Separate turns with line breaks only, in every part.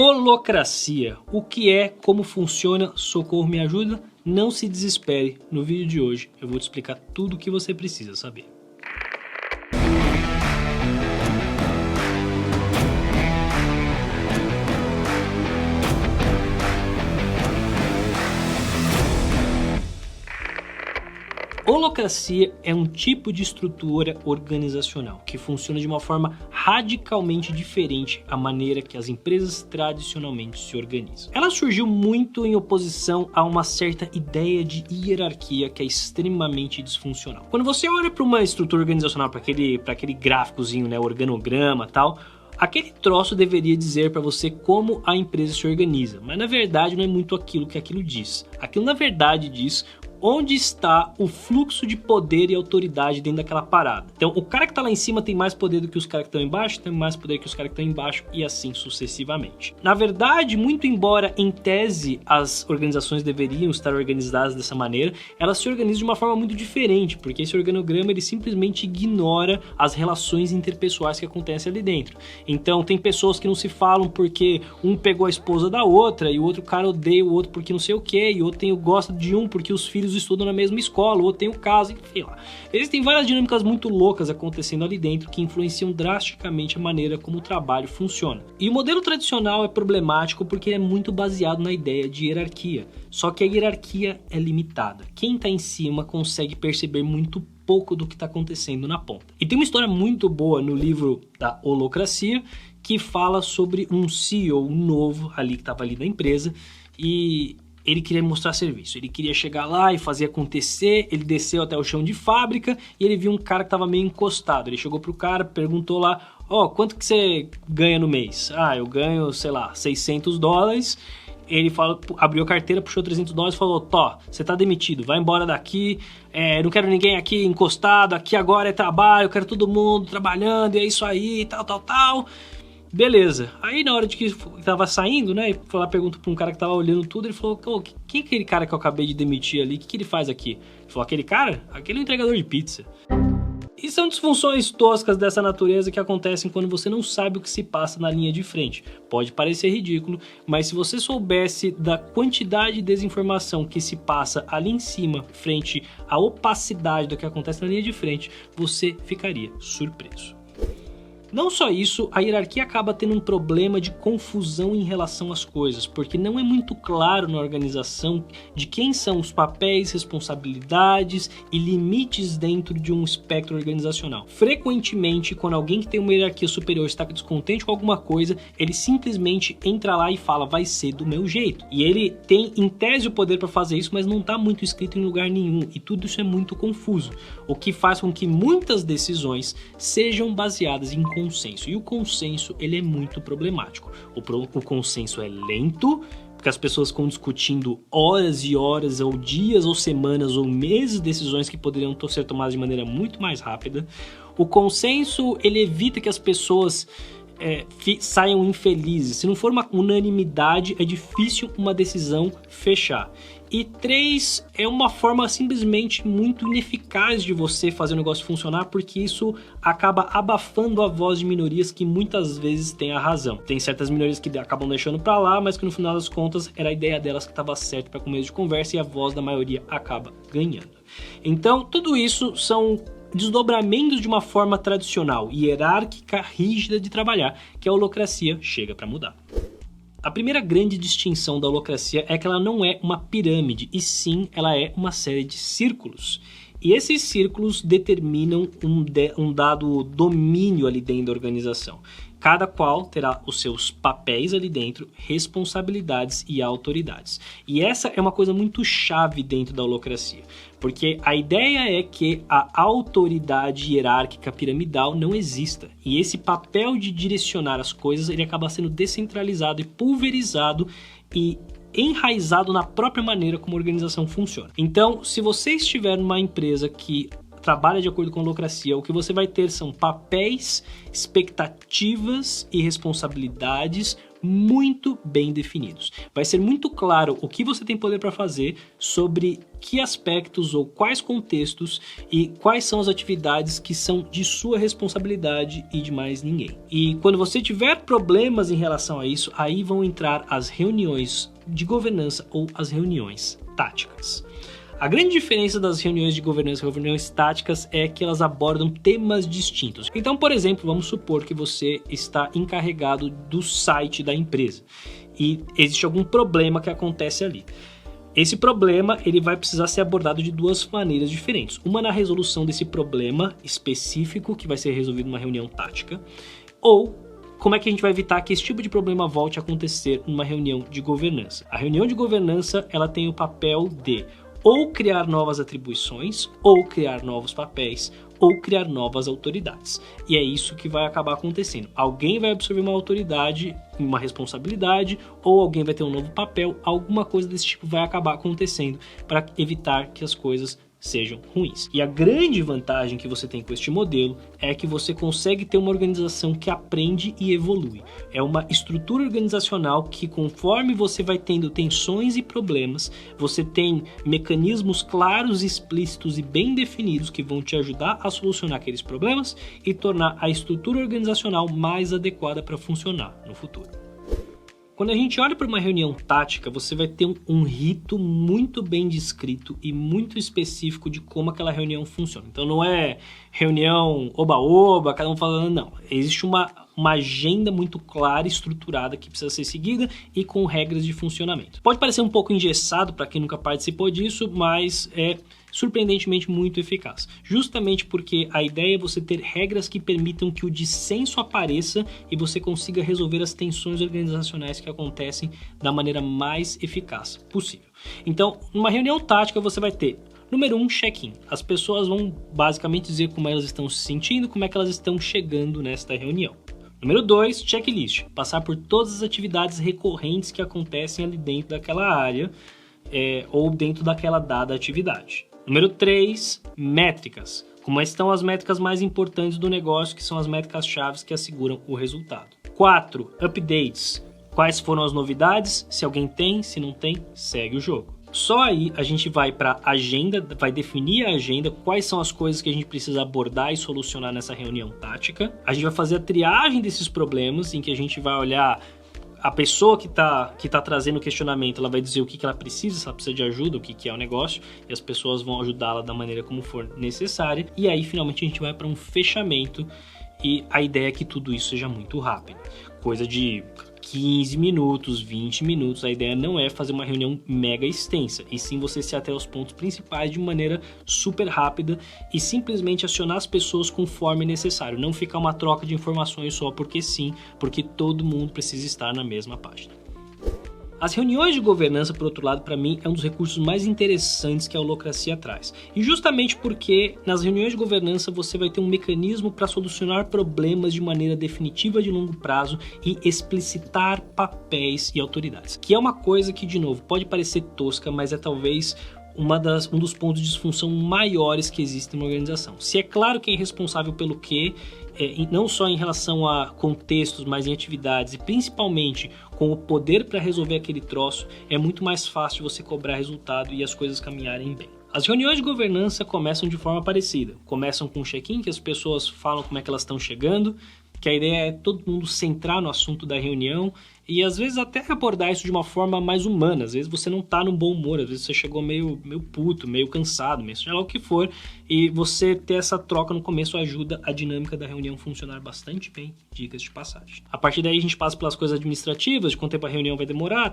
Holocracia. O que é, como funciona, socorro, me ajuda? Não se desespere, no vídeo de hoje eu vou te explicar tudo o que você precisa saber. Holocracia é um tipo de estrutura organizacional que funciona de uma forma radicalmente diferente à maneira que as empresas tradicionalmente se organizam. Ela surgiu muito em oposição a uma certa ideia de hierarquia que é extremamente disfuncional. Quando você olha para uma estrutura organizacional, para aquele gráficozinho, né, organograma e tal, aquele troço deveria dizer para você como a empresa se organiza, mas na verdade não é muito aquilo que aquilo diz. Aquilo na verdade diz onde está o fluxo de poder e autoridade dentro daquela parada. Então, o cara que está lá em cima tem mais poder do que os caras que estão embaixo, tem mais poder que os caras que estão embaixo e assim sucessivamente. Na verdade, muito embora em tese as organizações deveriam estar organizadas dessa maneira, elas se organizam de uma forma muito diferente, porque esse organograma ele simplesmente ignora as relações interpessoais que acontecem ali dentro. Então, tem pessoas que não se falam porque um pegou a esposa da outra e o outro cara odeia o outro porque não sei o que, e o outro gosta de um porque os filhos estudam na mesma escola, ou tem um caso, enfim lá. Existem várias dinâmicas muito loucas acontecendo ali dentro que influenciam drasticamente a maneira como o trabalho funciona. E o modelo tradicional é problemático porque ele é muito baseado na ideia de hierarquia. Só que a hierarquia é limitada. Quem está em cima consegue perceber muito pouco do que está acontecendo na ponta. E tem uma história muito boa no livro da Holocracia que fala sobre um CEO novo ali que estava ali na empresa e ele queria mostrar serviço, ele queria chegar lá e fazer acontecer. Ele desceu até o chão de fábrica e ele viu um cara que estava meio encostado. Ele chegou pro cara, perguntou lá, quanto que você ganha no mês? Eu ganho, sei lá, $600. Ele falou, abriu a carteira, puxou $300 e falou, você tá demitido, vai embora daqui, não quero ninguém aqui encostado, aqui agora é trabalho, eu quero todo mundo trabalhando, e é isso aí, tal. Beleza, aí na hora de que tava saindo, né, foi lá, pergunta pra um cara que tava olhando tudo, ele falou, quem é aquele cara que eu acabei de demitir ali, o que ele faz aqui? Ele falou, aquele cara? Aquele é um entregador de pizza. E são disfunções toscas dessa natureza que acontecem quando você não sabe o que se passa na linha de frente. Pode parecer ridículo, mas se você soubesse da quantidade de desinformação que se passa ali em cima, frente à opacidade do que acontece na linha de frente, você ficaria surpreso. Não só isso, a hierarquia acaba tendo um problema de confusão em relação às coisas, porque não é muito claro na organização de quem são os papéis, responsabilidades e limites dentro de um espectro organizacional. Frequentemente, quando alguém que tem uma hierarquia superior está descontente com alguma coisa, ele simplesmente entra lá e fala, vai ser do meu jeito. E ele tem, em tese, o poder para fazer isso, mas não está muito escrito em lugar nenhum, e tudo isso é muito confuso, o que faz com que muitas decisões sejam baseadas em consenso, e o consenso ele é muito problemático. O consenso é lento, porque as pessoas ficam discutindo horas e horas, ou dias, ou semanas, ou meses, decisões que poderiam ser tomadas de maneira muito mais rápida. O consenso ele evita que as pessoas saiam infelizes. Se não for uma unanimidade, é difícil uma decisão fechar. E 3, é uma forma simplesmente muito ineficaz de você fazer o negócio funcionar, porque isso acaba abafando a voz de minorias que muitas vezes têm a razão. Tem certas minorias que acabam deixando pra lá, mas que no final das contas era a ideia delas que estava certa para começo de conversa e a voz da maioria acaba ganhando. Então, tudo isso são desdobramentos de uma forma tradicional, hierárquica, rígida de trabalhar, que a holocracia chega para mudar. A primeira grande distinção da holocracia é que ela não é uma pirâmide, e sim ela é uma série de círculos. E esses círculos determinam um dado domínio ali dentro da organização. Cada qual terá os seus papéis ali dentro, responsabilidades e autoridades. E essa é uma coisa muito chave dentro da holocracia, porque a ideia é que a autoridade hierárquica piramidal não exista. E esse papel de direcionar as coisas, ele acaba sendo descentralizado e pulverizado e enraizado na própria maneira como a organização funciona. Então, se você estiver numa empresa que trabalha de acordo com a holocracia, o que você vai ter são papéis, expectativas e responsabilidades muito bem definidos. Vai ser muito claro o que você tem poder para fazer, sobre que aspectos ou quais contextos e quais são as atividades que são de sua responsabilidade e de mais ninguém. E quando você tiver problemas em relação a isso, aí vão entrar as reuniões de governança ou as reuniões táticas. A grande diferença das reuniões de governança e reuniões táticas é que elas abordam temas distintos. Então, por exemplo, vamos supor que você está encarregado do site da empresa e existe algum problema que acontece ali. Esse problema ele vai precisar ser abordado de duas maneiras diferentes. Uma na resolução desse problema específico, que vai ser resolvido numa reunião tática, ou como é que a gente vai evitar que esse tipo de problema volte a acontecer numa reunião de governança. A reunião de governança ela tem o papel de ou criar novas atribuições, ou criar novos papéis, ou criar novas autoridades. E é isso que vai acabar acontecendo. Alguém vai absorver uma autoridade, uma responsabilidade, ou alguém vai ter um novo papel, alguma coisa desse tipo vai acabar acontecendo para evitar que as coisas sejam ruins. E a grande vantagem que você tem com este modelo é que você consegue ter uma organização que aprende e evolui. É uma estrutura organizacional que, conforme você vai tendo tensões e problemas, você tem mecanismos claros, explícitos e bem definidos que vão te ajudar a solucionar aqueles problemas e tornar a estrutura organizacional mais adequada para funcionar no futuro. Quando a gente olha para uma reunião tática, você vai ter um rito muito bem descrito e muito específico de como aquela reunião funciona. Então não é reunião oba-oba, cada um falando, não. Existe uma agenda muito clara e estruturada que precisa ser seguida e com regras de funcionamento. Pode parecer um pouco engessado para quem nunca participou disso, mas é surpreendentemente muito eficaz. Justamente porque a ideia é você ter regras que permitam que o dissenso apareça e você consiga resolver as tensões organizacionais que acontecem da maneira mais eficaz possível. Então, numa reunião tática você vai ter número 1, check-in. As pessoas vão basicamente dizer como elas estão se sentindo, como é que elas estão chegando nesta reunião. Número 2, checklist. Passar por todas as atividades recorrentes que acontecem ali dentro daquela área ou dentro daquela dada atividade. Número 3, métricas. Como estão as métricas mais importantes do negócio, que são as métricas-chave que asseguram o resultado. 4, updates. Quais foram as novidades? Se alguém tem, se não tem, segue o jogo. Só aí a gente vai para a agenda, vai definir a agenda, quais são as coisas que a gente precisa abordar e solucionar nessa reunião tática. A gente vai fazer a triagem desses problemas, em que a gente vai olhar a pessoa que tá trazendo o questionamento, ela vai dizer o que ela precisa, se ela precisa de ajuda, o que é o negócio, e as pessoas vão ajudá-la da maneira como for necessária. E aí, finalmente, a gente vai para um fechamento e a ideia é que tudo isso seja muito rápido. Coisa de 15 minutos, 20 minutos. A ideia não é fazer uma reunião mega extensa, e sim você se ater aos pontos principais de maneira super rápida e simplesmente acionar as pessoas conforme necessário. Não ficar uma troca de informações só porque sim, porque todo mundo precisa estar na mesma página. As reuniões de governança, por outro lado, para mim, é um dos recursos mais interessantes que a Holacracia traz. E justamente porque nas reuniões de governança você vai ter um mecanismo para solucionar problemas de maneira definitiva de longo prazo e explicitar papéis e autoridades. Que é uma coisa que, de novo, pode parecer tosca, mas é talvez um dos pontos de disfunção maiores que existem numa organização. Se é claro quem é responsável pelo quê, não só em relação a contextos, mas em atividades, e principalmente com o poder para resolver aquele troço, é muito mais fácil você cobrar resultado e as coisas caminharem bem. As reuniões de governança começam de forma parecida. Começam com um check-in, que as pessoas falam como é que elas estão chegando, que a ideia é todo mundo centrar no assunto da reunião e às vezes até abordar isso de uma forma mais humana. Às vezes você não tá num bom humor, às vezes você chegou meio puto, meio cansado, meio seja lá o que for, e você ter essa troca no começo ajuda a dinâmica da reunião funcionar bastante bem, dicas de passagem. A partir daí a gente passa pelas coisas administrativas, de quanto tempo a reunião vai demorar,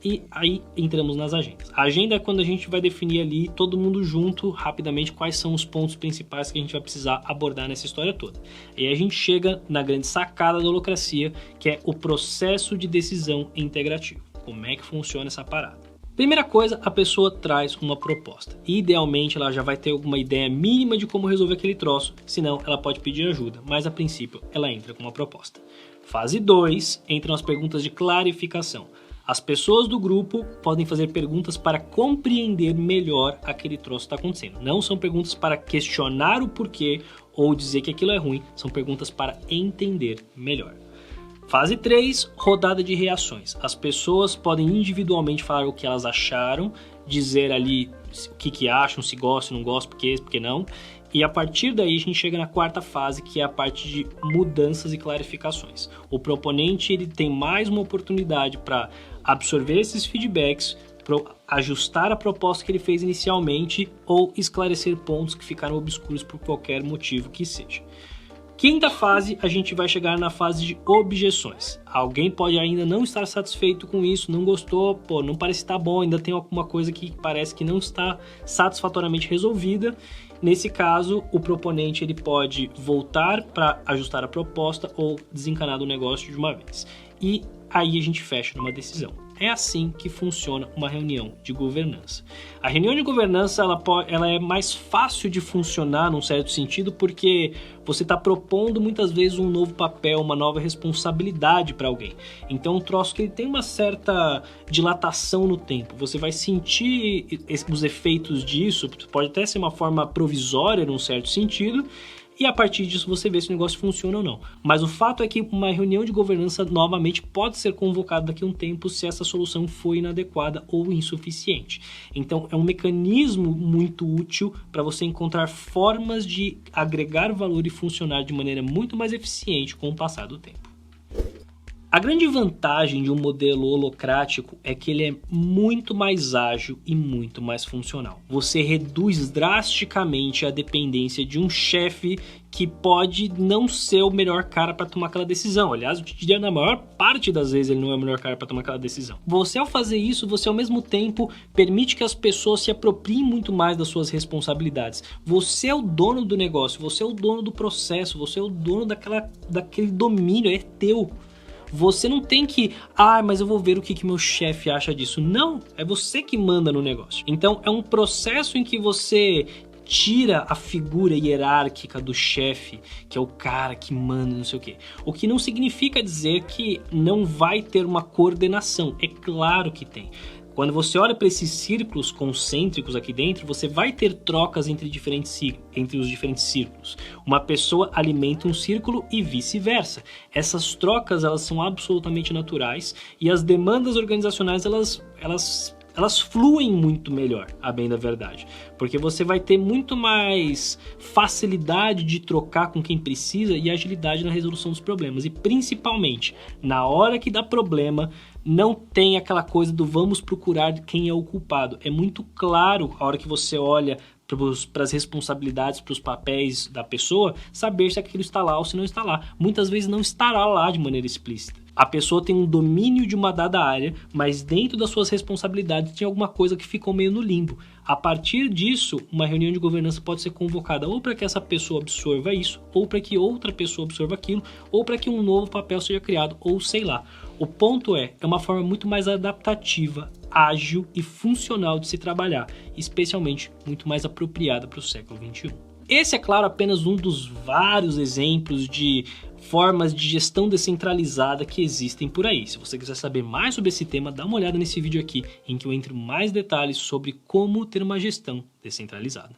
e aí entramos nas agendas. A agenda é quando a gente vai definir ali, todo mundo junto, rapidamente, quais são os pontos principais que a gente vai precisar abordar nessa história toda. E aí a gente chega na grande sacada da Holacracia, que é o processo de decisão integrativo. Como é que funciona essa parada? Primeira coisa, a pessoa traz uma proposta. Idealmente, ela já vai ter alguma ideia mínima de como resolver aquele troço, senão ela pode pedir ajuda, mas a princípio ela entra com uma proposta. Fase 2, entram as perguntas de clarificação. As pessoas do grupo podem fazer perguntas para compreender melhor aquele troço que está acontecendo. Não são perguntas para questionar o porquê ou dizer que aquilo é ruim, são perguntas para entender melhor. Fase 3, rodada de reações. As pessoas podem individualmente falar o que elas acharam, dizer ali o que acham, se gostam, não gostam, por que não. E a partir daí a gente chega na quarta fase, que é a parte de mudanças e clarificações. O proponente ele tem mais uma oportunidade para absorver esses feedbacks, ajustar a proposta que ele fez inicialmente ou esclarecer pontos que ficaram obscuros por qualquer motivo que seja. Quinta fase, a gente vai chegar na fase de objeções. Alguém pode ainda não estar satisfeito com isso, não gostou, não parece estar bom, ainda tem alguma coisa que parece que não está satisfatoriamente resolvida. Nesse caso, o proponente ele pode voltar para ajustar a proposta ou desencanar do negócio de uma vez. E aí a gente fecha numa decisão. É assim que funciona uma reunião de governança. A reunião de governança ela é mais fácil de funcionar num certo sentido porque você está propondo muitas vezes um novo papel, uma nova responsabilidade para alguém. Então um troço que ele tem uma certa dilatação no tempo. Você vai sentir os efeitos disso, pode até ser uma forma provisória num certo sentido, e a partir disso você vê se o negócio funciona ou não. Mas o fato é que uma reunião de governança novamente pode ser convocada daqui a um tempo se essa solução foi inadequada ou insuficiente. Então é um mecanismo muito útil para você encontrar formas de agregar valor e funcionar de maneira muito mais eficiente com o passar do tempo. A grande vantagem de um modelo holocrático é que ele é muito mais ágil e muito mais funcional. Você reduz drasticamente a dependência de um chefe que pode não ser o melhor cara para tomar aquela decisão. Aliás, eu te diria, na maior parte das vezes ele não é o melhor cara para tomar aquela decisão. Você, ao fazer isso, você ao mesmo tempo permite que as pessoas se apropriem muito mais das suas responsabilidades. Você é o dono do negócio, você é o dono do processo, você é o dono daquele domínio, é teu. Você não tem que, mas eu vou ver o que meu chefe acha disso. Não, é você que manda no negócio. Então é um processo em que você tira a figura hierárquica do chefe, que é o cara que manda, não sei o quê. O que não significa dizer que não vai ter uma coordenação. É claro que tem. Quando você olha para esses círculos concêntricos aqui dentro, você vai ter trocas entre os diferentes círculos. Uma pessoa alimenta um círculo e vice-versa. Essas trocas elas são absolutamente naturais e as demandas organizacionais elas fluem muito melhor, a bem da verdade. Porque você vai ter muito mais facilidade de trocar com quem precisa e agilidade na resolução dos problemas. E principalmente, na hora que dá problema, não tem aquela coisa do vamos procurar quem é o culpado. É muito claro, a hora que você olha para as responsabilidades, para os papéis da pessoa, saber se aquilo está lá ou se não está lá. Muitas vezes não estará lá de maneira explícita. A pessoa tem um domínio de uma dada área, mas dentro das suas responsabilidades tem alguma coisa que ficou meio no limbo. A partir disso, uma reunião de governança pode ser convocada ou para que essa pessoa absorva isso, ou para que outra pessoa absorva aquilo, ou para que um novo papel seja criado, ou sei lá. O ponto é uma forma muito mais adaptativa, ágil e funcional de se trabalhar, especialmente muito mais apropriada para o século XXI. Esse é, claro, apenas um dos vários exemplos de formas de gestão descentralizada que existem por aí. Se você quiser saber mais sobre esse tema, dá uma olhada nesse vídeo aqui, em que eu entro mais detalhes sobre como ter uma gestão descentralizada.